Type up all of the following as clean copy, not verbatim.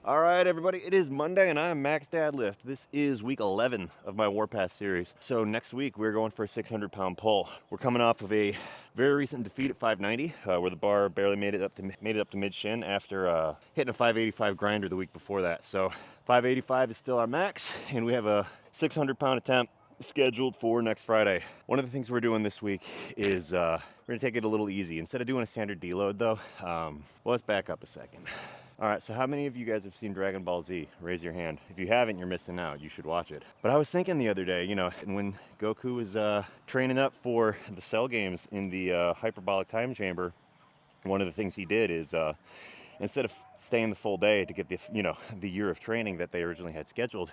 All right, everybody, it is Monday and I'm Max Dadlift. This is week 11 of my Warpath series. So next week we're going for a 600-pound pull. We're coming off of a very recent defeat at 590, where the bar barely made it up to mid shin after hitting a 585 grinder the week before that. So 585 is still our max, and we have a 600-pound attempt scheduled for next Friday. One of the things we're doing this week is we're gonna take it a little easy. Instead of doing a standard deload though, well, let's back up a second. All right, so how many of you guys have seen Dragon Ball Z? Raise your hand. If you haven't, you're missing out. You should watch it. But I was thinking the other day, you know, when Goku was training up for the Cell games in the hyperbolic time chamber, one of the things he did is instead of staying the full day to get the year of training that they originally had scheduled,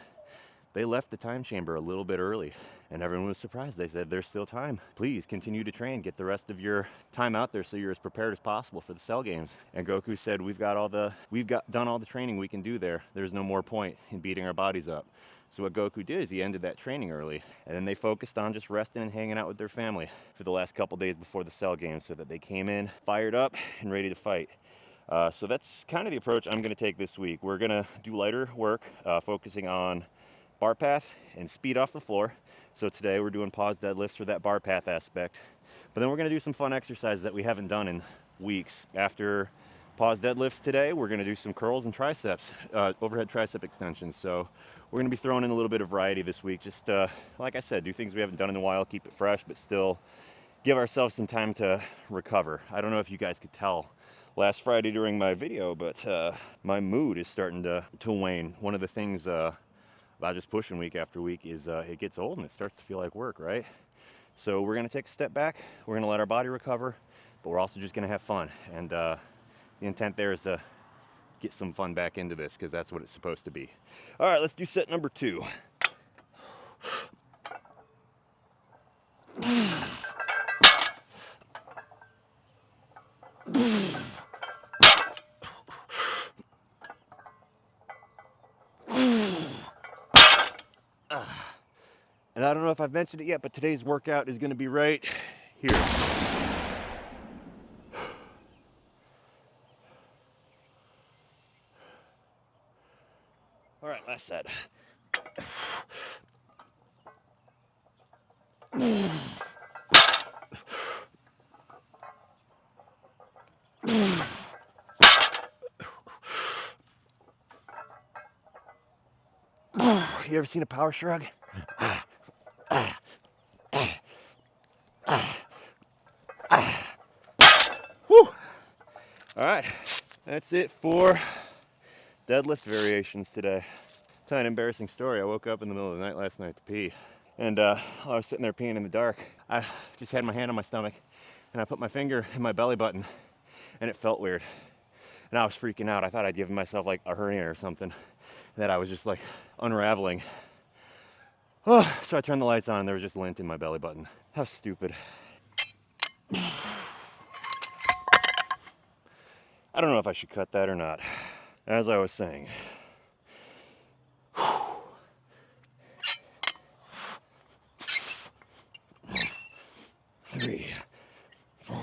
they left the time chamber a little bit early, and everyone was surprised. They said, there's still time. Please continue to train. Get the rest of your time out there so you're as prepared as possible for the Cell games. And Goku said, we've done all the training we can do there. There's no more point in beating our bodies up. So what Goku did is he ended that training early, and then they focused on just resting and hanging out with their family for the last couple days before the Cell games, so that they came in fired up and ready to fight. So that's kind of the approach I'm going to take this week. We're going to do lighter work, focusing on bar path and speed off the floor. So today we're doing pause deadlifts for that bar path aspect. But then we're going to do some fun exercises that we haven't done in weeks. After pause deadlifts today, we're going to do some curls and triceps, overhead tricep extensions. So we're going to be throwing in a little bit of variety this week. Just like I said, do things we haven't done in a while, keep it fresh, but still give ourselves some time to recover. I don't know if you guys could tell last Friday during my video, but my mood is starting to wane. One of the things about just pushing week after week is it gets old and it starts to feel like work, right? So we're going to take a step back. We're going to let our body recover, but we're also just going to have fun. And the intent there is to get some fun back into this, because that's what it's supposed to be. All right, let's do set number 2. And I don't know if I've mentioned it yet, but today's workout is going to be right here. All right, last set. You ever seen a power shrug? Whew. All right, that's it for deadlift variations today. Tell you an embarrassing story. I woke up in the middle of the night last night to pee, and I was sitting there peeing in the dark. I just had my hand on my stomach, and I put my finger in my belly button, and it felt weird. And I was freaking out. I thought I'd given myself like a hernia or something, that I was just like unraveling. Oh, so I turned the lights on, and there was just lint in my belly button. How stupid. I don't know if I should cut that or not. As I was saying, 3, 4.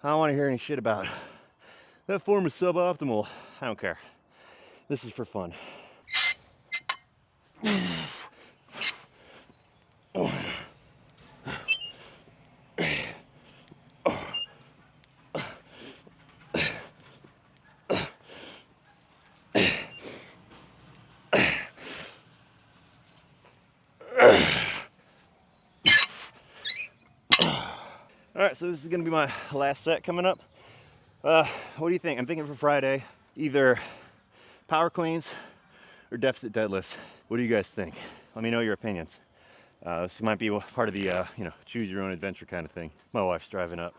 I don't want to hear any shit about that form is suboptimal. I don't care. This is for fun. right, so this is gonna be my last set coming up. What do you think? I'm thinking for Friday, either power cleans or deficit deadlifts. What do you guys think? Let me know your opinions. This might be part of the, choose your own adventure kind of thing. My wife's driving up.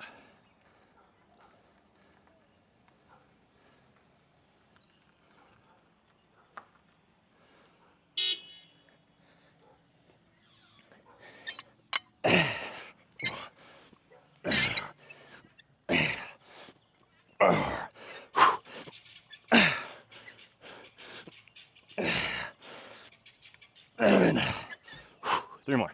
Three more.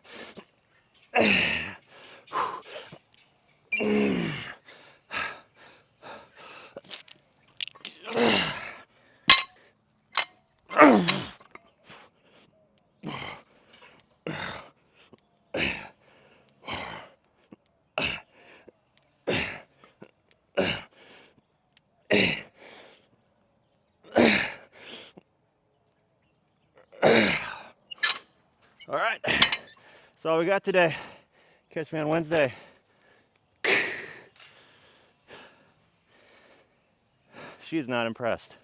All right, that's all we got today. Catch me on Wednesday. She is not impressed.